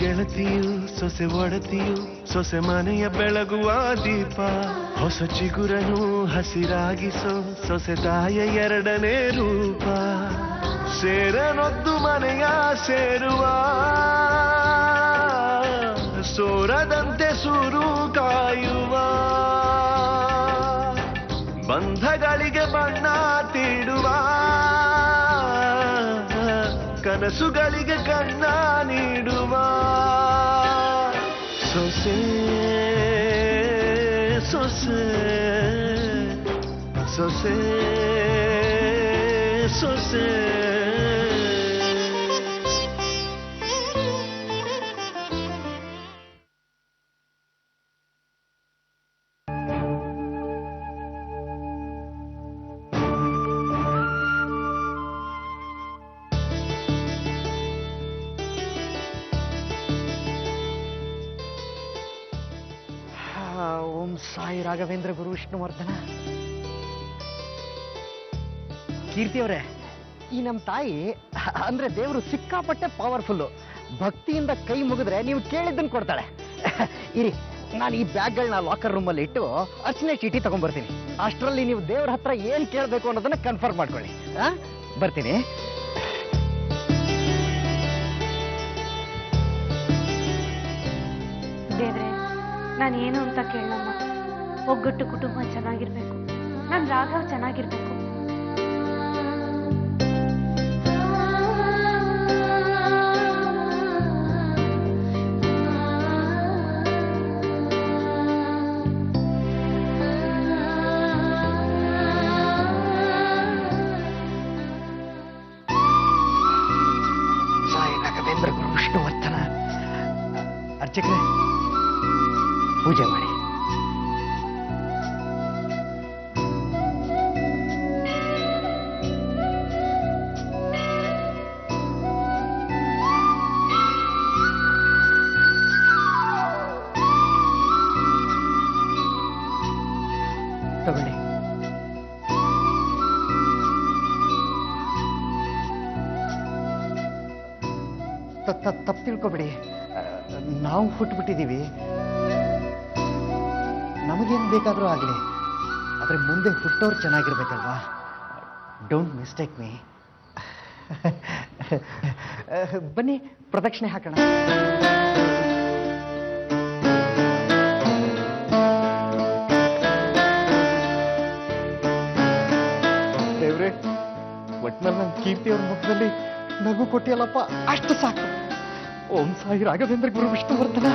ಗೆಳತಿಯು ಸೊಸೆ ಒಡತಿಯು ಸೊಸೆ ಮನೆಯ ಬೆಳಗುವ ದೀಪ ಹೊಸ ಚಿಗುರನು ಹಸಿರಾಗಿಸೋ ಸೊಸೆ ತಾಯ ಎರಡನೇ ರೂಪ ಸೇರನೊದ್ದು ಮನೆಯ ಸೇರುವ ಸೋರದಂತೆ ಸೂರು ಕಾಯುವ ಬಂಧಗಳಿಗೆ ಬಣ್ಣ ತೀಡುವ ಕನಸುಗಳಿಗೆ ಕಣ್ಣ ನೀಡುವ ಸೊಸೆ ಸೊಸೆ ಸೊಸೆ ಸೊಸೆ ಓಂ ಸಾಯಿ ರಾಘವೇಂದ್ರ ಗುರು ವಿಷ್ಣುವರ್ಧನ. ಕೀರ್ತಿ ಅವರೇ, ಈ ನಮ್ಮ ತಾಯಿ ಅಂದ್ರೆ ದೇವರು ಸಿಕ್ಕಾಪಟ್ಟೆ ಪವರ್ಫುಲ್ಲು. ಭಕ್ತಿಯಿಂದ ಕೈ ಮುಗಿದ್ರೆ ನೀವು ಕೇಳಿದ್ದನ್ನು ಕೊಡ್ತಾಳೆ. ಇರಿ, ನಾನು ಈ ಬ್ಯಾಗ್ಗಳನ್ನ ಲಾಕರ್ ರೂಮಲ್ಲಿ ಇಟ್ಟು ಅರ್ಚನೆ ಚೀಟಿ ತಗೊಂಡ್ಬರ್ತೀನಿ. ಅಷ್ಟರಲ್ಲಿ ನೀವು ದೇವ್ರ ಹತ್ರ ಏನು ಕೇಳಬೇಕು ಅನ್ನೋದನ್ನ ಕನ್ಫರ್ಮ್ ಮಾಡ್ಕೊಳ್ಳಿ. ಬರ್ತೀನಿ. ದೇವ್ರೆ, ನಾನು ಏನು ಅಂತ ಕೇಳಮ್ಮ. ಒಗ್ಗಟ್ಟು ಕುಟುಂಬ ಚೆನ್ನಾಗಿರ್ಬೇಕು, ನನ್ನ ರಾಘವ್ ಚೆನ್ನಾಗಿರ್ಬೇಕು. ಸಾಯಿ ರಾಘವೇಂದ್ರ ಗುರು ವಿಷ್ಣುವರ್ಧನ. ಅರ್ಚಕರೇ, ಪೂಜೆ ಮಾಡಿ. ತಗೊಳ್ಳಿ. ತಪ್ಪು ತಿಳ್ಕೊಬೇಡಿ, ನಾವು ಹುಟ್ಟುಬಿಟ್ಟಿದ್ದೀವಿ. ನಮಗೇನು ಬೇಕಾದರೂ ಆಗಲಿ, ಆದರೆ ಮುಂದೆ ಹುಟ್ಟೋರು ಚೆನ್ನಾಗಿರ್ಬೇಕಲ್ವಾ? Don't mistake me. ಬನ್ನಿ, ಪ್ರದಕ್ಷಿಣೆ ಹಾಕೋಣ. ದೇವ್ರೆ, ಒಟ್ನಲ್ಲಿ ನನ್ನ ಕೀರ್ತಿಯವ್ರ ಮುಖದಲ್ಲಿ ನಗು ಕೊಟ್ಟಿಯಲ್ಲಪ್ಪ, ಅಷ್ಟು ಸಾಕು. ಓಂ ಸಾಯಿ ರಾಘವೇಂದ್ರ ಗುರು ವಿಷ್ಣುವರ್ಧನ.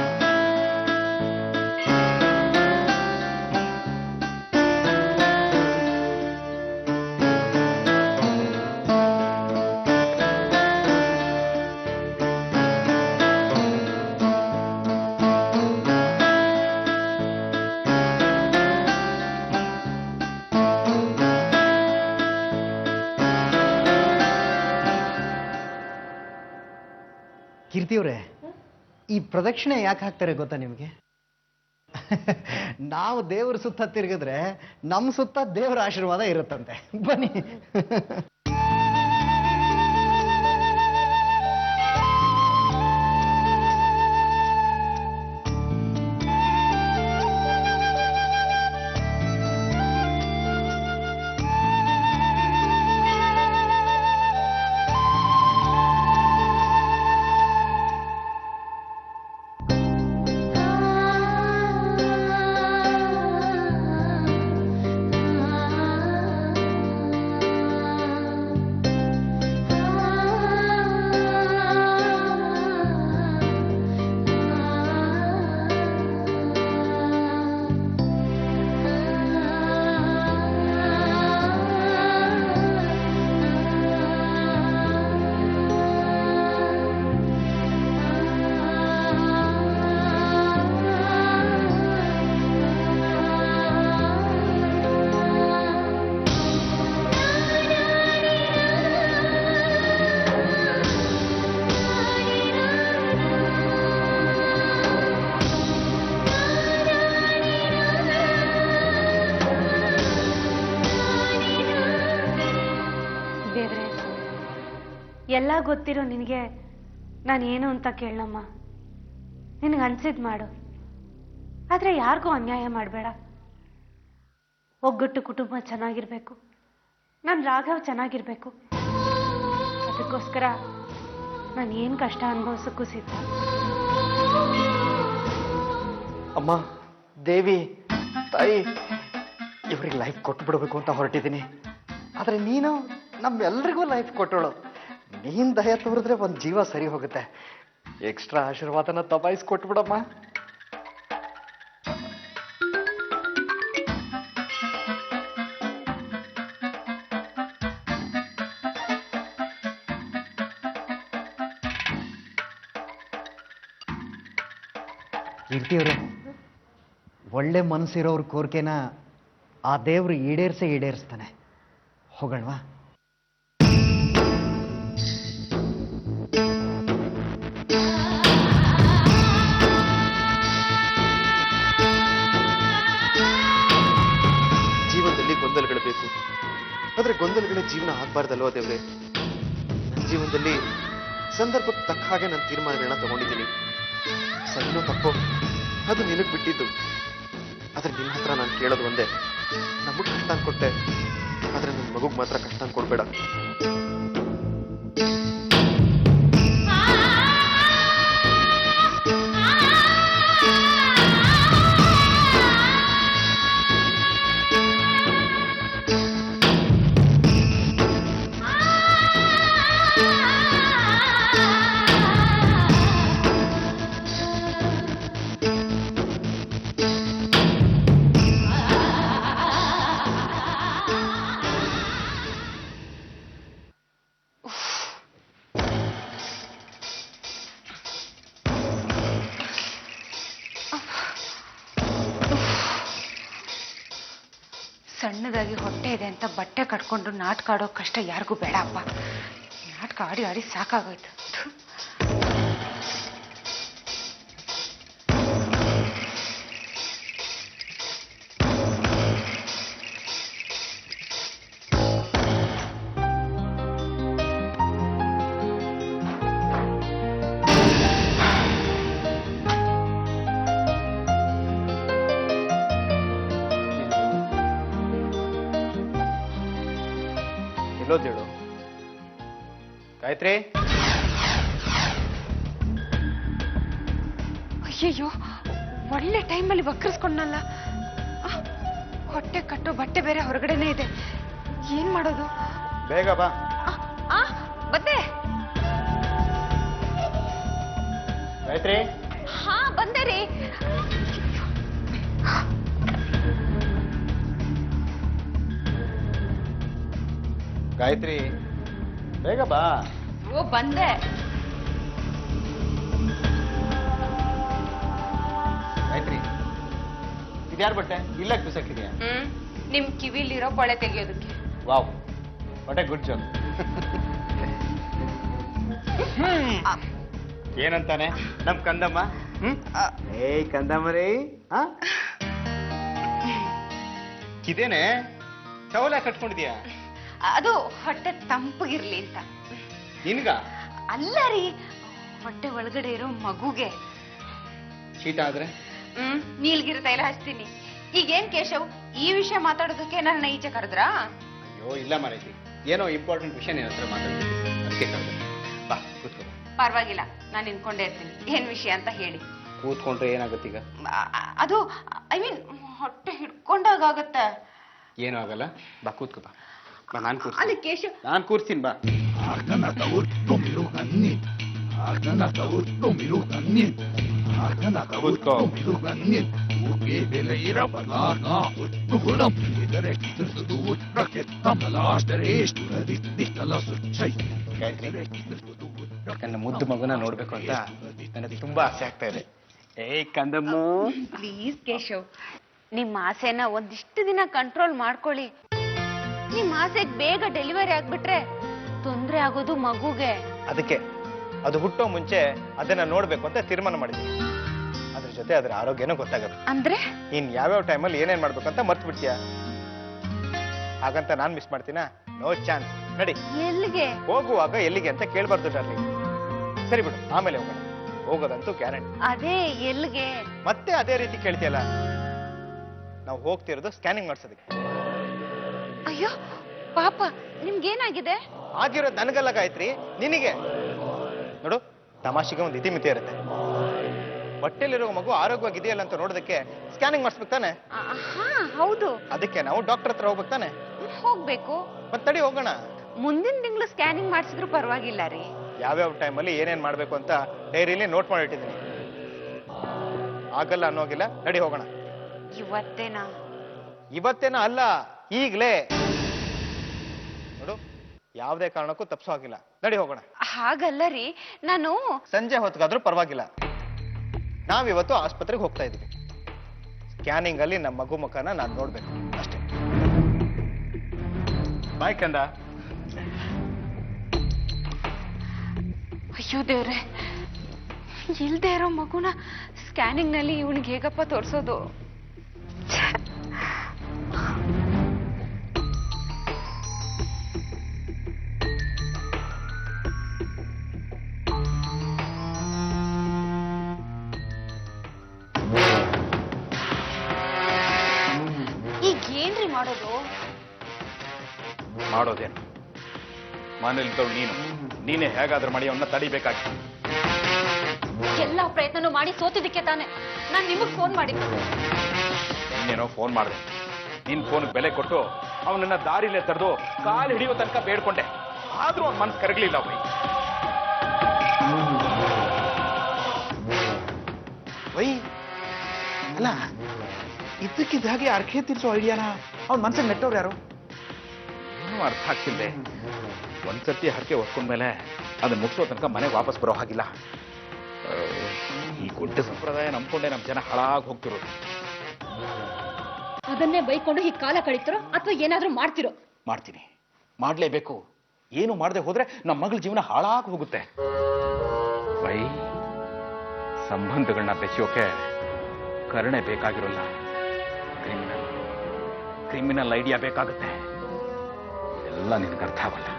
ಕೀರ್ತಿಯವ್ರೆ, ಈ ಪ್ರದಕ್ಷಿಣೆ ಯಾಕೆ ಹಾಕ್ತಾರೆ ಗೊತ್ತಾ ನಿಮಗೆ? ನಾವು ದೇವ್ರ ಸುತ್ತ ತಿರುಗಿದ್ರೆ ನಮ್ಮ ಸುತ್ತ ದೇವರ ಆಶೀರ್ವಾದ ಇರುತ್ತಂತೆ. ಬನ್ನಿ. ಎಲ್ಲ ಗೊತ್ತಿರೋ ನಿನಗೆ ನಾನು ಏನು ಅಂತ ಕೇಳಮ್ಮ. ನಿನಗೆ ಅನ್ಸಿದ್ ಮಾಡು, ಆದ್ರೆ ಯಾರಿಗೂ ಅನ್ಯಾಯ ಮಾಡಬೇಡ. ಒಗ್ಗಟ್ಟು ಕುಟುಂಬ ಚೆನ್ನಾಗಿರ್ಬೇಕು, ನನ್ನ ರಾಘವ್ ಚೆನ್ನಾಗಿರ್ಬೇಕು. ಅದಕ್ಕೋಸ್ಕರ ನಾನು ಏನು ಕಷ್ಟ ಅನುಭವಿಸಕ್ಕೂ ಸಿದ್ಧ. ಅಮ್ಮ, ದೇವಿ, ತಾಯಿ, ಇವ್ರಿಗೆ ಲೈಫ್ ಕೊಟ್ಟು ಬಿಡಬೇಕು ಅಂತ ಹೊರಟಿದ್ದೀನಿ. ಆದರೆ ನೀನು ನಮ್ಮೆಲ್ರಿಗೂ ಲೈಫ್ ಕೊಟ್ಟೋಳು. ನೀನ್ ದಯ ತೋರಿದ್ರೆ ಒಂದು ಜೀವ ಸರಿ ಹೋಗುತ್ತೆ. ಎಕ್ಸ್ಟ್ರಾ ಆಶೀರ್ವಾದನ ತಬಾಯಿಸ್ಕೊಟ್ಬಿಡಮ್ಮ. ಕೀರ್ತಿಯವ್ರೆ, ಒಳ್ಳೆ ಮನಸ್ಸಿರೋವ್ರ ಕೋರಿಕೆನ ಆ ದೇವ್ರು ಈಡೇರಿಸ್ತಾನೆ. ಹೋಗಲ್ವಾ? ಜೀವನದಲ್ಲಿ ಗೊಂದಲಗಳು ಬೇಕು, ಆದ್ರೆ ಗೊಂದಲಗಳ ಜೀವನ ಆಗ್ಬಾರ್ದಲ್ವಾ ದೇವ್ರೆ? ನನ್ನ ಜೀವನದಲ್ಲಿ ಸಂದರ್ಭಕ್ಕೆ ತಕ್ಕ ಹಾಗೆ ನಾನು ತೀರ್ಮಾನಗಳನ್ನ ತಗೊಂಡಿದ್ದೀನಿ. ಸರಿನೋ ತಪ್ಪೋ ಅದು ನಿನಗೆ ಬಿಟ್ಟಿದ್ದು. ಆದ್ರೆ ನಿನ್ನ ಹತ್ರ ನಾನು ಕೇಳೋದು ಒಂದೇ, ನಮಗ್ ಕಷ್ಟ ಅನ್ಕೊಟ್ಟೆ, ಆದ್ರೆ ನನ್ನ ಮಗುಗ್ ಮಾತ್ರ ಕಷ್ಟ ಅನ್ಕೊಡ್ಬೇಡ. ಸಣ್ಣದಾಗಿ ಹೊಟ್ಟೆ ಇದೆ ಅಂತ ಬಟ್ಟೆ ಕಟ್ಕೊಂಡು ನಾಟಕ ಆಡೋ ಕಷ್ಟ ಯಾರಿಗೂ ಬೇಡ ಅಪ್ಪ. ನಾಟಕ ಆಡಿ ಆಡಿ ಸಾಕಾಗೋಯ್ತು. ಹೇಳು ಗಾಯತ್ರಿ. ಅಯ್ಯಯ್ಯೋ, ಒಳ್ಳೆ ಟೈಮಲ್ಲಿ ವಕ್ರಿಸ್ಕೊಂಡಲ್ಲ. ಹೊಟ್ಟೆ ಕಟ್ಟೋ ಬಟ್ಟೆ ಬೇರೆ ಹೊರಗಡೆನೆ ಇದೆ. ಏನ್ ಮಾಡೋದು? ಬೇಗ ಬಾ. ಬಂದೆ. ಗಾಯತ್ರಿ. ಹಾ, ಬಂದೆ ರೀ. ಗಾಯತ್ರಿ, ಬೇಗ ಬಾ. ಓ, ಬಂದೆ. ಗಾಯತ್ರಿ, ಇದ್ಯಾರ ಬಟ್ಟೆ ಇಲ್ಲ ಬಿಸಾಕಿದ್ಯಾ? ನಿಮ್ ಕಿವಿಲಿರೋ ಕೊಳೆ ತೆಗಿಯೋದಕ್ಕೆ. Wow, what a good job. ಏನಂತಾನೆ ನಮ್ ಕಂದಮ್ಮ? ಏಯ್ ಕಂದಮ್ಮರೇ, ಇದೇನೆ ಟವಲ ಕಟ್ಕೊಂಡಿದ್ಯಾ? ಅದು ಹೊಟ್ಟೆ ತಂಪಗಿರ್ಲಿ ಅಂತ. ನಿನ್ಗ? ಅಲ್ಲ ರೀ, ಹೊಟ್ಟೆ ಒಳಗಡೆ ಇರೋ ಮಗುಗೆ. ಶೀತ ಆದ್ರೆ ನೀಲ್ಗಿರಿ ತೈಲ ಹಚ್ತೀನಿ. ಈಗೇನ್ ಕೇಶವ್, ಈ ವಿಷಯ ಮಾತಾಡೋದಕ್ಕೆ ನನ್ನ ಈಚೆ ಕರೆದ್ರಾ? ಅಯ್ಯೋ ಇಲ್ಲ ಮಾರೈತಿ, ಏನೋ ಇಂಪಾರ್ಟೆಂಟ್ ವಿಷಯ ನಿನ್ನ ಹತ್ರ ಮಾತಾಡ್ತೀನಿ, ಅದಕ್ಕೆ ಕರೆದೆ. ಬಾ ಕೂತ್ಕೋ. ಪರವಾಗಿಲ್ಲ, ನಾನು ನಿಂತ್ಕೊಂಡೇ ಇರ್ತೀನಿ. ಏನ್ ವಿಷಯ ಅಂತ ಹೇಳಿ. ಕೂತ್ಕೊಂಡ್ರೆ ಏನಾಗುತ್ತೀಗ? ಅದು ಐ ಮೀನ್ ಹೊಟ್ಟೆ ಹಿಡ್ಕೊಂಡಾಗತ್ತೆ. ಏನೂ ಆಗಲ್ಲ, ಬಾ ಕೂತ್ಕೋ. ಬಾ ಬಾ, ನಾನು ಕೂರ್ತೀನಿ. ಅಲ್ಲಿ ಕೇಶವ್, ನಾನು ಕೂರ್ತೀನಿ ಬಾ. ಕೂತ್ಕೋ. ನನ್ನ ಮುದ್ದು ಮಗುನ ನೋಡ್ಬೇಕು ಅಂತ ನನಗೆ ತುಂಬಾ ಆಸೆ ಆಗ್ತಾ ಇದೆ. ಏಯ್ ಕಂದಮ್ಮ, ಪ್ಲೀಸ್ ಕೇಶವ್, ನಿಮ್ಮ ಆಸೆನ ಒಂದಿಷ್ಟು ದಿನ ಕಂಟ್ರೋಲ್ ಮಾಡ್ಕೊಳ್ಳಿ. ನಿಮ್ಮ ಆಸೆಗೆ ಬೇಗ ಡೆಲಿವರಿ ಆಗ್ಬಿಟ್ರೆ ತೊಂದ್ರೆ ಆಗೋದು ಮಗುಗೆ. ಅದಕ್ಕೆ ಅದು ಹುಟ್ಟೋ ಮುಂಚೆ ಅದನ್ನ ನೋಡ್ಬೇಕು ಅಂತ ತೀರ್ಮಾನ ಮಾಡಿದ್ದೀನಿ. ಅದ್ರ ಜೊತೆ ಅದ್ರ ಆರೋಗ್ಯನೂ ಗೊತ್ತಾಗುತ್ತೆ. ಅಂದ್ರೆ ಇನ್ ಯಾವ್ಯಾವ ಟೈಮಲ್ಲಿ ಏನೇನ್ ಮಾಡ್ಬೇಕಂತ ಮರ್ತು ಬಿಡ್ತೀಯ. ಹಾಗಂತ ನಾನ್ ಮಿಸ್ ಮಾಡ್ತೀನಾ? No chance. ನಡಿ. ಎಲ್ಲಿಗೆ? ಹೋಗುವಾಗ ಎಲ್ಲಿಗೆ ಅಂತ ಕೇಳ್ಬಾರ್ದು ಡಾರ್ಲಿಂಗ್. ಸರಿ ಬಿಡು, ಆಮೇಲೆ ಹೋಗೋಣ. ಹೋಗೋದಂತೂ ಗ್ಯಾರಂಟಿ. ಅದೇ ಎಲ್ಲಿಗೆ? ಮತ್ತೆ ಅದೇ ರೀತಿ ಕೇಳ್ತೀಯಲ್ಲ, ನಾವು ಹೋಗ್ತಿರೋದು ಸ್ಕ್ಯಾನಿಂಗ್ ಮಾಡ್ಸೋದಕ್ಕೆ. ಅಯ್ಯೋ ಪಾಪ, ನಿಮ್ಗೇನಾಗಿದೆ? ಆಗಿರೋದು ನನಗಲ್ಲ ಗಾಯತ್ರಿ, ನಿನಗೆ. ನೋಡು, ತಮಾಷೆಗೆ ಒಂದು ಇತಿಮಿತಿ ಇರುತ್ತೆ. ಹೊಟ್ಟೆಲಿರೋ ಮಗು ಆರೋಗ್ಯವಾಗಿದೆಯಲ್ಲ ಅಂತ ನೋಡೋದಕ್ಕೆ ಸ್ಕ್ಯಾನಿಂಗ್ ಮಾಡಿಸ್ಬೇಕು ತಾನೆ? ಹಾ ಹೌದು. ಅದಕ್ಕೆ ನಾವು ಡಾಕ್ಟರ್ ಹತ್ರ ಹೋಗ್ಬೇಕು ತಾನೆ? ಹೋಗ್ಬೇಕು. ಮತ್ತೆ ತಡಿ ಹೋಗೋಣ. ಮುಂದಿನ ತಿಂಗಳು ಸ್ಕ್ಯಾನಿಂಗ್ ಮಾಡಿಸಿದ್ರು ಪರವಾಗಿಲ್ಲ ರೀ. ಯಾವ್ಯಾವ ಟೈಮಲ್ಲಿ ಏನೇನ್ ಮಾಡ್ಬೇಕು ಅಂತ ಡೈರಿಲಿ ನೋಟ್ ಮಾಡಿಟ್ಟಿದ್ದೀನಿ. ಆಗಲ್ಲ ಅನ್ನೋಗಿಲ್ಲ, ನಡಿ ಹೋಗೋಣ. ಇವತ್ತೇನಾ? ಇವತ್ತೇನ ಅಲ್ಲ, ಈಗ್ಲೇ. ನೋಡು, ಯಾವುದೇ ಕಾರಣಕ್ಕೂ ತಪ್ಸೋ ಹಾಗಿಲ್ಲ, ನಡಿ ಹೋಗೋಣ. ಹಾಗಲ್ಲ ರೀ, ನಾನು ಸಂಜೆ ಹೊತ್ತಿಗಾದ್ರೂ ಪರವಾಗಿಲ್ಲ. ನಾವಿವತ್ತು ಆಸ್ಪತ್ರೆಗೆ ಹೋಗ್ತಾ ಇದೀವಿ. ಸ್ಕ್ಯಾನಿಂಗ್ ಅಲ್ಲಿ ನಮ್ಮ ಮಗು ಮುಖನ ನಾನು ನೋಡ್ಬೇಕು ಅಷ್ಟೇ. ಬಾಯ್ ಕಂದ. ಅಯ್ಯೋ ದೇವ್ರೆ, ಇಲ್ದೇ ಇರೋ ಮಗುನ ಸ್ಕ್ಯಾನಿಂಗ್ ನಲ್ಲಿ ಇವನಿಗೆ ಹೇಗಪ್ಪ ತೋರ್ಸೋದು? ಈಗ ಏನ್ರಿ ಮಾಡೋದು? ಮಾಡೋದೇನು? ಮನೇಲಿದ್ದವಳು ನೀನೇ ಹೇಗಾದ್ರೂ ಮಾಡಿ ಅವನ್ನ ತಡಿಬೇಕಾಗಿ. ಎಲ್ಲಾ ಪ್ರಯತ್ನನೂ ಮಾಡಿ ಸೋತಿದ್ದಕ್ಕೆ ತಾನೆ ನಾನ್ ನಿಮಗ್ ಫೋನ್ ಮಾಡಿದ್ದು. ಇನ್ನೇನೋ ಫೋನ್ ಮಾಡಿದೆ, ನಿನ್ ಫೋನ್ ಬೆಲೆ ಕೊಟ್ಟು ಅವನನ್ನ ದಾರಿಲೇ ತಡೆದು ಕಾಲು ಹಿಡಿಯೋ ತನಕ ಬೇಡ್ಕೊಂಡೆ. ಆದ್ರೂ ಅವ್ನ ಮನಸ್ಸು ಕರಗಲಿಲ್ಲ. ವೈ ಅಲ್ಲ, ಇದ್ದಕ್ಕಿದ್ದ ಹಾಗೆ ಅರ್ಕೆ ತೀರ್ಸೋ ಐಡಿಯಾನ ಅವ್ನ ಮನ್ಸಿಗೆ ನೆಟ್ಟವ್ರು ಯಾರು? ಏನೂ ಅರ್ಥ ಆಗ್ತಿಲ್ದೆ. ಒಂದ್ಸತಿ ಹರಕೆ ಹೊತ್ಕೊಂಡ್ಮೇಲೆ ಅದನ್ನ ಮುಗಿಸೋ ತನಕ ಮನೆಗೆ ವಾಪಸ್ ಬರೋ ಹಾಗಿಲ್ಲ. ಈ ಗುಡ್ಡ ಸಂಪ್ರದಾಯ ನಂಬ್ಕೊಂಡೆ ನಮ್ಮ ಜನ ಹಾಳಾಗಿ ಹೋಗ್ತಿರೋದು. ಅದನ್ನೇ ಬೈಕೊಂಡು ಈ ಕಾಲ ಕಳೀತಿರೋ ಅಥವಾ ಏನಾದ್ರೂ ಮಾಡ್ತಿರೋ? ಮಾಡ್ತೀನಿ, ಮಾಡ್ಲೇಬೇಕು. ಏನು ಮಾಡದೆ ಹೋದ್ರೆ ನಮ್ಮ ಮಗಳ ಜೀವನ ಹಾಳಾಗಿ ಹೋಗುತ್ತೆ. ಬೈ, ಸಂಬಂಧಗಳನ್ನ ಬೆಸೆಯೋಕೆ ಕರುಣೆ ಬೇಕಾಗಿರೋಲ್ಲ, ಕ್ರಿಮಿನಲ್ ಐಡಿಯಾ ಬೇಕಾಗುತ್ತೆ. ಎಲ್ಲ ನಿನಗೆ ಅರ್ಥ ಆಗಲ್ಲ,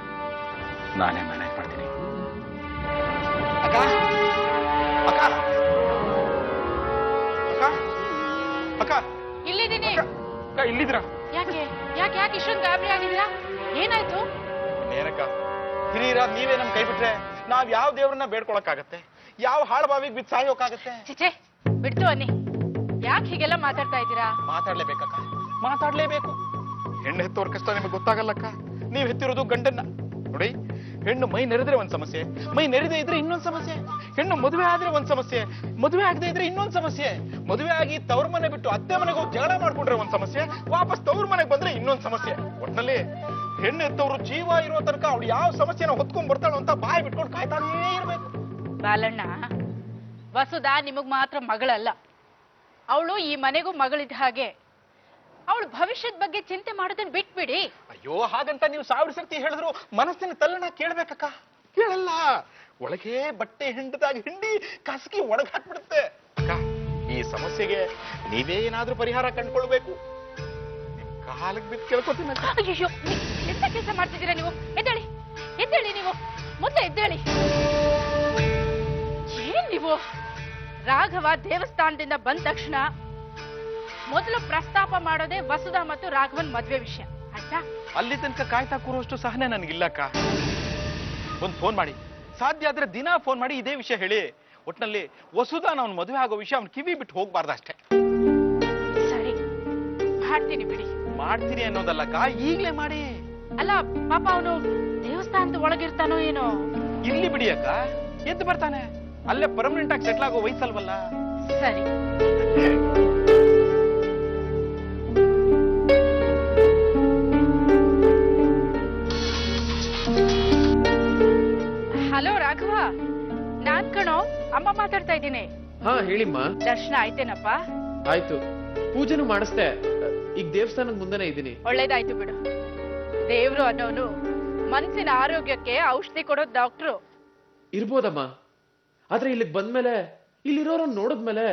ನಾನೇ ಮ್ಯಾನೇಜ್ ಮಾಡ್ತೀನಿ. ಅಕ್ಕ ಅಕ್ಕ ಅಕ್ಕ ಅಕ್ಕ ಇಲ್ಲಿದ್ದೀನಿ. ಅಕ್ಕ, ಇಲ್ಲಿದ್ರ? ಯಾಕೆ ಯಾಕೆ ಯಾಕೆ ಇಷ್ಟೊಂದು ಗಾಬರಿ ಆಗಿದ್ದೀರಾ? ಏನಾಯ್ತು? ಏನಕ್ಕ, ಹಿರಿಯರಾದ ನೀವೇ ನಮ್ ಕೈ ಬಿಟ್ರೆ ನಾವ್ ಯಾವ ದೇವ್ರನ್ನ ಬೇಡ್ಕೊಳಕ್ಕಾಗತ್ತೆ? ಯಾವ ಹಾಳು ಬಾವಿಗೆ ಬಿದ್ದು ಸಾಯೋಕಾಗತ್ತೆ? ಚಿಚೆ ಬಿಡ್ತು ಅನ್ನಿ, ಯಾಕೆ ಹೀಗೆಲ್ಲ ಮಾತಾಡ್ತಾ ಇದ್ದೀರಾ? ಮಾತಾಡ್ಲೇಬೇಕಕ್ಕ, ಮಾತಾಡ್ಲೇಬೇಕು. ಹೆಣ್ಣು ಹೆತ್ತೋರ್ ಕಷ್ಟ ನಿಮಗೆ ಗೊತ್ತಾಗಲ್ಲಕ್ಕ. ನೀವ್ ಹೆತ್ತಿರೋದು ಗಂಡನ್ನ. ನೋಡಿ, ಹೆಣ್ಣು ಮೈ ನೆರೆದ್ರೆ ಒಂದ್ ಸಮಸ್ಯೆ, ಮೈ ನೆರೆದೇ ಇದ್ರೆ ಇನ್ನೊಂದ್ ಸಮಸ್ಯೆ. ಹೆಣ್ಣು ಮದುವೆ ಆದ್ರೆ ಒಂದ್ ಸಮಸ್ಯೆ, ಮದುವೆ ಆಗದೆ ಇದ್ರೆ ಇನ್ನೊಂದ್ ಸಮಸ್ಯೆ. ಮದುವೆ ಆಗಿ ತವ್ರ ಮನೆ ಬಿಟ್ಟು ಅತ್ತೆ ಮನೆಗೆ ಹೋಗಿ ಜಗಳ ಮಾಡ್ಕೊಂಡ್ರೆ ಒಂದ್ ಸಮಸ್ಯೆ, ವಾಪಸ್ ತವ್ರ ಮನೆಗೆ ಬಂದ್ರೆ ಇನ್ನೊಂದ್ ಸಮಸ್ಯೆ. ಒಟ್ನಲ್ಲಿ ಹೆಣ್ಣು ಹೆತ್ತವ್ರು ಜೀವ ಇರೋ ತನಕ ಅವ್ಳು ಯಾವ ಸಮಸ್ಯೆನ ಹೊತ್ಕೊಂಡ್ ಬರ್ತಾಳು ಅಂತ ಬಾಯಿ ಬಿಟ್ಕೊಂಡು ಕಾಯ್ತಾನೇ ಇರ್ಬೇಕು. ಬಾಲಣ್ಣ, ವಸುಧಾ ನಿಮಗ್ ಮಾತ್ರ ಮಗಳಲ್ಲ, ಅವಳು ಈ ಮನೆಗೂ ಮಗಳಿದ್ದ ಹಾಗೆ. ಅವಳು ಭವಿಷ್ಯದ ಬಗ್ಗೆ ಚಿಂತೆ ಮಾಡೋದನ್ನ ಬಿಟ್ಬಿಡಿ. ಅಯ್ಯೋ, ಹಾಗಂತ ನೀವು 1000 ಸರ್ತಿ ಹೇಳಿದ್ರು ಮನಸ್ಸಿನ ತಲ್ಲಣ ಕೇಳ್ಬೇಕಕ್ಕ. ಕೇಳಲ್ಲ. ಒಳಗೆ ಬಟ್ಟೆ ಹಿಂಡದಾಗಿ ಹಿಂಡಿ ಕಸಕಿ ಒಳಗ್ ಹಾಕ್ಬಿಡುತ್ತೆ. ಅಕ್ಕ, ಈ ಸಮಸ್ಯೆಗೆ ನೀವೇ ಏನಾದ್ರೂ ಪರಿಹಾರ ಕಂಡ್ಕೊಳ್ಬೇಕು. ನಿಮ್ ಕಾಲಕ್ಕೆ ಬಿದ್ದು ಕೇಳ್ಕೊತೀನಿ. ಅಯ್ಯೋ, ಎಂತ ಕೆಲಸ ಮಾಡ್ತಿದ್ದೀರಾ ನೀವು? ಎದ್ದೇಳಿ ಎದ್ದೇಳಿ, ನೀವು ಮುಂದೆ ಎದ್ದೇಳಿ. ಏನ್ ನೀವು? ರಾಘವ ದೇವಸ್ಥಾನದಿಂದ ಬಂದ ತಕ್ಷಣ ಮೊದಲು ಪ್ರಸ್ತಾಪ ಮಾಡೋದೇ ವಸುಧಾ ಮತ್ತು ರಾಘವನ್ ಮದ್ವೆ ವಿಷಯ ಆಯ್ತಾ? ಅಲ್ಲಿ ತನಕ ಕಾಯ್ತಾ ಕೂರುವಷ್ಟು ಸಹನೆ ನನಗಿಲ್ಲಕ್ಕ. ಒಂದ್ ಫೋನ್ ಮಾಡಿ, ಸಾಧ್ಯ ಆದ್ರೆ ದಿನಾ ಫೋನ್ ಮಾಡಿ ಇದೇ ವಿಷಯ ಹೇಳಿ. ಒಟ್ನಲ್ಲಿ ವಸುಧಾ ಅವ್ನ ಮದುವೆ ಆಗೋ ವಿಷಯ ಅವ್ನ ಕಿವಿ ಬಿಟ್ಟು ಹೋಗ್ಬಾರ್ದು ಅಷ್ಟೇ. ಸರಿ, ಮಾಡ್ತೀನಿ ಬಿಡಿ. ಮಾಡ್ತೀನಿ ಅನ್ನೋದಲ್ಲಕ್ಕ, ಈಗ್ಲೇ ಮಾಡಿ. ಅಲ್ಲ ಪಾಪ, ಅವನು ದೇವಸ್ಥಾನದ ಒಳಗಿರ್ತಾನೋ ಏನೋ. ಇಲ್ಲಿ ಬಿಡಿ ಅಕ್ಕ, ಎದ್ದು ಬರ್ತಾನೆ. ಅಲ್ಲೇ ಪರ್ಮನೆಂಟ್ ಆಗಿ ಸೆಟ್ಲ್ ಆಗೋ ವಯಸ್ಸಲ್ವಲ್ಲ. ಸರಿ. ಹಲೋ ರಾಘವ, ನಾನ್ ಕಣೋ, ಅಮ್ಮ ಮಾತಾಡ್ತಾ ಇದ್ದೀನಿ. ಹಾ ಹೇಳಿಮ್ಮ. ದರ್ಶನ ಆಯ್ತೇನಪ್ಪ? ಆಯ್ತು, ಪೂಜೆನೂ ಮಾಡಿಸ್ದೆ. ಈಗ ದೇವಸ್ಥಾನದ ಮುಂದೆನೆ ಇದ್ದೀನಿ. ಒಳ್ಳೇದಾಯ್ತು ಬಿಡು. ದೇವ್ರು ಅನ್ನೋನು ಮನಸ್ಸಿನ ಆರೋಗ್ಯಕ್ಕೆ ಔಷಧಿ ಕೊಡೋದು ಡಾಕ್ಟ್ರು. ಇರ್ಬೋದಮ್ಮ, ಆದ್ರೆ ಇಲ್ಲಿಗೆ ಬಂದ್ಮೇಲೆ, ಇಲ್ಲಿರೋರನ್ನ ನೋಡಿದ್ಮೇಲೆ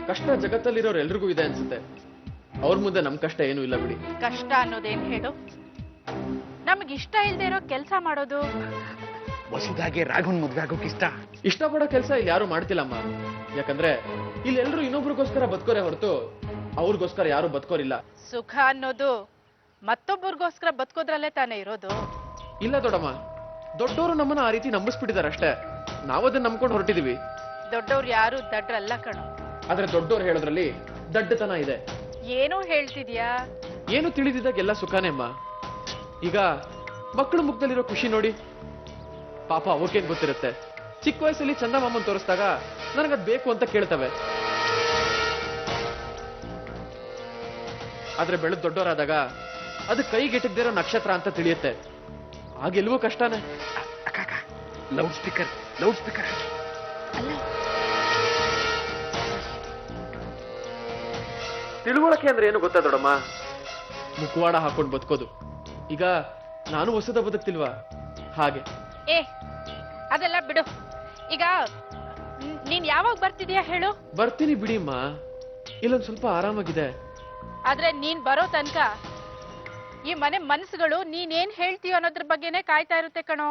ಕಷ್ಟ ಜಗತ್ತಲ್ಲಿರೋರು ಎಲ್ರಿಗೂ ಇದೆ ಅನ್ಸುತ್ತೆ. ಅವ್ರ ಮುಂದೆ ನಮ್ ಕಷ್ಟ ಏನೂ ಇಲ್ಲ ಬಿಡಿ. ಕಷ್ಟ ಅನ್ನೋದೇನ್ ಹೇಳು? ನಮ್ಗೆ ಇಷ್ಟ ಇಲ್ದೇ ಇರೋ ಕೆಲಸ ಮಾಡೋದು, ವಸುದಾಗೆ ರಾಘವನ್ ಮದ್ವೆ ಆಗೋಕ್ ಇಷ್ಟ. ಇಷ್ಟಪಡೋ ಕೆಲಸ ಇಲ್ಲಿ ಯಾರು ಮಾಡ್ತಿಲ್ಲಮ್ಮ. ಯಾಕಂದ್ರೆ ಇಲ್ಲಿ ಎಲ್ರು ಇನ್ನೊಬ್ರಿಗೋಸ್ಕರ ಬದುಕೋರೆ ಹೊರತು ಅವ್ರಿಗೋಸ್ಕರ ಯಾರು ಬದುಕೋರಿಲ್ಲ. ಸುಖ ಅನ್ನೋದು ಮತ್ತೊಬ್ಬರಿಗೋಸ್ಕರ ಬದುಕೋದ್ರಲ್ಲೇ ತಾನೇ ಇರೋದು. ಇಲ್ಲ ದೊಡ್ಡಮ್ಮ, ದೊಡ್ಡವರು ನಮ್ಮನ್ನ ಆ ರೀತಿ ನಂಬಿಸ್ಬಿಟ್ಟಿದ್ದಾರೆ ಅಷ್ಟೇ. ನಾವದನ್ನ ನಂಬ್ಕೊಂಡು ಹೊರಟಿದೀವಿ. ದೊಡ್ಡವ್ರು ಯಾರು ದಡ್ರಲ್ಲ ಕಣೋ. ಆದ್ರೆ ದೊಡ್ಡವ್ರು ಹೇಳೋದ್ರಲ್ಲಿ ದಡ್ಡತನ ಇದೆ. ಏನೋ ಹೇಳ್ತಿದ್ಯಾ? ಏನು ತಿಳಿದಿದ್ದಾಗೆಲ್ಲ ಸುಖನೇ ಅಮ್ಮ. ಈಗ ಮಕ್ಕಳು ಮುಖದಲ್ಲಿರೋ ಖುಷಿ ನೋಡಿ, ಪಾಪ ಅವಕ್ಕೇನ್ ಗೊತ್ತಿರುತ್ತೆ. ಚಿಕ್ಕ ವಯಸ್ಸಲ್ಲಿ ಚಂದ ಮಾಮನ್ ತೋರಿಸಿದಾಗ ನನಗದ್ ಬೇಕು ಅಂತ ಕೇಳ್ತವೆ. ಆದ್ರೆ ಬೆಳೆದ್ ದೊಡ್ಡವರಾದಾಗ ಅದು ಕೈಗೆಟಕದಿರೋ ನಕ್ಷತ್ರ ಅಂತ ತಿಳಿಯುತ್ತೆ. ಆಗೆಲ್ವೂ ಕಷ್ಟನೇ. ಲೌಡ್ ಸ್ಪೀಕರ್ ತಿಳುವಳಿಕೆ ಅಂದ್ರೆ ಏನು ಗೊತ್ತಾ ದೊಡ್ಡಮ್ಮ? ಮುಖವಾಡ ಹಾಕೊಂಡು ಬದುಕೋದು. ಈಗ ನಾನು ಹೊಸದ ಬದುಕ್ತಿಲ್ವಾ ಹಾಗೆ. ಏ ಅದೆಲ್ಲ ಬಿಡು. ಈಗ ನೀನ್ ಯಾವಾಗ ಬರ್ತಿದ್ಯಾ ಹೇಳು? ಬರ್ತೀನಿ ಬಿಡಿಮ್ಮ, ಇಲ್ಲೊಂದ್ ಸ್ವಲ್ಪ ಆರಾಮಾಗಿದೆ. ಆದ್ರೆ ನೀನ್ ಬರೋ ತನಕ ಈ ಮನೆ ಮನಸ್ಸುಗಳು ನೀನೇನ್ ಹೇಳ್ತೀಯೋ ಅನ್ನೋದ್ರ ಬಗ್ಗೆನೆ ಕಾಯ್ತಾ ಇರುತ್ತೆ ಕಣೋ.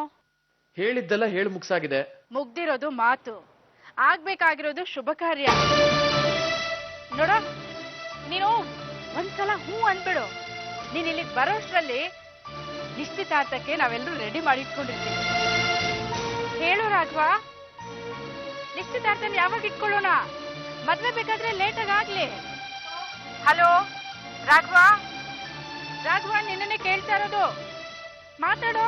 ಹೇಳಿದ್ದೆಲ್ಲ ಹೇಳಿ ಮುಗ್ಸಾಗಿದೆ. ಮುಗ್ದಿರೋದು ಮಾತು, ಆಗ್ಬೇಕಾಗಿರೋದು ಶುಭ ಕಾರ್ಯ. ನೋಡ, ನೀನು ಒಂದ್ಸಲ ಹೂ ಅನ್ಬಿಡು. ನೀನ್ ಇಲ್ಲಿಗೆ ಬರೋಷ್ಟ್ರಲ್ಲಿ ನಿಶ್ಚಿತಾರ್ಥಕ್ಕೆ ನಾವೆಲ್ಲರೂ ರೆಡಿ ಮಾಡಿ ಇಟ್ಕೊಂಡಿರ್ತೀವಿ. ಹೇಳು ರಾಘವ, ನಿಶ್ಚಿತಾರ್ಥನ ಯಾವಾಗ ಇಟ್ಕೊಳ್ಳೋಣ? ಮದ್ವೆ ಬೇಕಾದ್ರೆ ಲೇಟಾಗಿ ಆಗ್ಲಿ. ಹಲೋ ರಾಘವ, ರಾಘವ ನಿನ್ನೆ ಕೇಳ್ತಾ ಇರೋದು, ಮಾತಾಡೋ.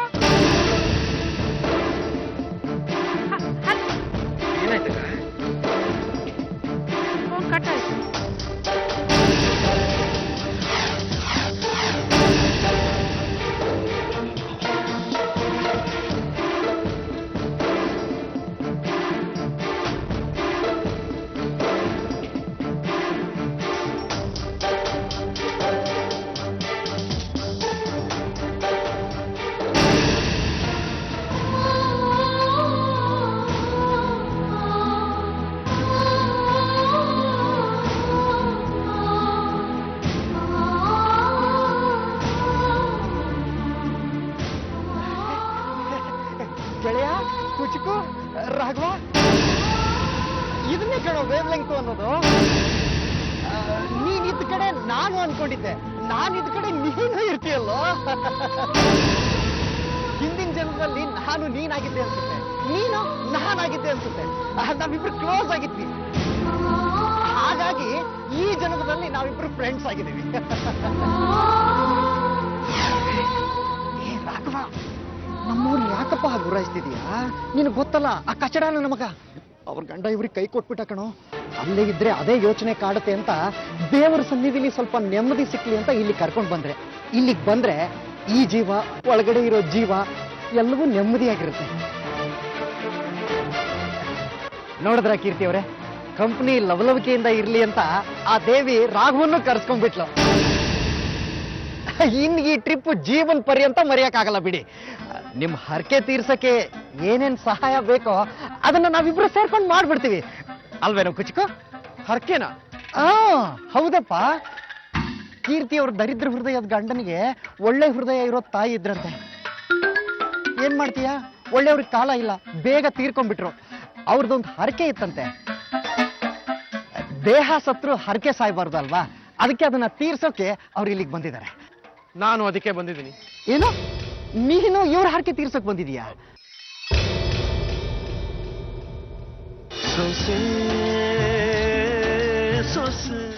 ಏನಾಯ್ತಕ್ಕ? ಫೋನ್ ಕಟ್ ಆಯ್ತು. ಗೆಳೆಯ, ಕುಚಿಕು, ರಾಘವ, ಇದನ್ನೇ ಕಣೋ ವೇವ್ ಲೆಂಗ್ತ್ ಅನ್ನೋದು. ನೀನ್ ಇದ್ದ ಕಡೆ ನಾನು ಅನ್ಕೊಂಡಿದ್ದೆ, ನಾನು ಇದ್ದ ಕಡೆ ನೀನು ಇರ್ತೀಯಲ್ಲೋ. ಹಿಂದಿನ ಜನ್ಮದಲ್ಲಿ ನಾನು ನೀನಾಗಿದ್ದೆ ಅನ್ಸುತ್ತೆ, ನೀನು ನಾನಾಗಿದ್ದೆ ಅನ್ಸುತ್ತೆ. ನಾವಿಬ್ರು ಕ್ಲೋಸ್ ಆಗಿದ್ವಿ. ಹಾಗಾಗಿ ಈ ಜನ್ಮದಲ್ಲಿ ನಾವಿಬ್ರು ಫ್ರೆಂಡ್ಸ್ ಆಗಿದ್ದೀವಿ. ಏ ರಾಘವ, ನಮ್ಮವ್ರು ಯಾಕಪ್ಪ ಹಾಗೆ ಗುರಾಯಿಸ್ತಿದೀಯಾ? ನಿನಗೆ ಗೊತ್ತಲ್ಲ ಆ ಕಚಡ ನನ್ನ ಮಗ, ಅವ್ರ ಗಂಡ ಇವ್ರಿಗೆ ಕೈ ಕೊಟ್ಬಿಟ್ಟ ಕಣೋ. ಅಲ್ಲೇ ಇದ್ರೆ ಅದೇ ಯೋಚನೆ ಕಾಡುತ್ತೆ ಅಂತ ದೇವರ ಸನ್ನಿಧಿಲಿ ಸ್ವಲ್ಪ ನೆಮ್ಮದಿ ಸಿಕ್ಲಿ ಅಂತ ಇಲ್ಲಿ ಕರ್ಕೊಂಡು ಬಂದ್ರೆ, ಇಲ್ಲಿಗೆ ಬಂದ್ರೆ ಈ ಜೀವ ಒಳಗಡೆ ಇರೋ ಜೀವ ಎಲ್ಲವೂ ನೆಮ್ಮದಿಯಾಗಿರುತ್ತೆ. ನೋಡಿದ್ರ ಕೀರ್ತಿ ಅವರೇ, ಕಂಪ್ನಿ ಲವಲವಿಕೆಯಿಂದ ಇರ್ಲಿ ಅಂತ ಆ ದೇವಿ ರಾಘವನ್ನು ಕರ್ಸ್ಕೊಂಡ್ಬಿಟ್ಲು. ಇನ್ ಈ ಟ್ರಿಪ್ ಜೀವನ್ ಪರ್ಯಂತ ಮರೆಯಕ್ಕಾಗಲ್ಲ ಬಿಡಿ. ನಿಮ್ ಹರಕೆ ತೀರ್ಸಕ್ಕೆ ಏನೇನ್ ಸಹಾಯ ಬೇಕೋ ಅದನ್ನ ನಾವಿಬ್ರು ಸೇರ್ಕೊಂಡು ಮಾಡ್ಬಿಡ್ತೀವಿ ಅಲ್ವೇನೋ ಕುಚಿಕು? ಹರಕೆನಾ? ಹೌದಪ್ಪ. ಕೀರ್ತಿ ಅವ್ರ ದರಿದ್ರ ಹೃದಯದ ಗಂಡನಿಗೆ ಒಳ್ಳೆ ಹೃದಯ ಇರೋ ತಾಯಿ ಇದ್ರಂತೆ. ಏನ್ ಮಾಡ್ತೀಯ, ಒಳ್ಳೆಯವ್ರಿಗೆ ಕಾಲ ಇಲ್ಲ, ಬೇಗ ತೀರ್ಕೊಂಡ್ಬಿಟ್ರು. ಅವ್ರದ್ದೊಂದು ಹರಕೆ ಇತ್ತಂತೆ, ದೇಹ ಸತ್ರು ಹರಕೆ ಸಾಯ್ಬಾರ್ದು ಅಲ್ವಾ, ಅದಕ್ಕೆ ಅದನ್ನ ತೀರ್ಸೋಕೆ ಅವ್ರು ಇಲ್ಲಿಗೆ ಬಂದಿದ್ದಾರೆ. ನಾನು ಅದಕ್ಕೆ ಬಂದಿದ್ದೀನಿ. ಏನು, ನೀನು ಇವ್ರ ಹರಕೆ ತೀರ್ಸೋಕ್ ಬಂದಿದೀಯಾ?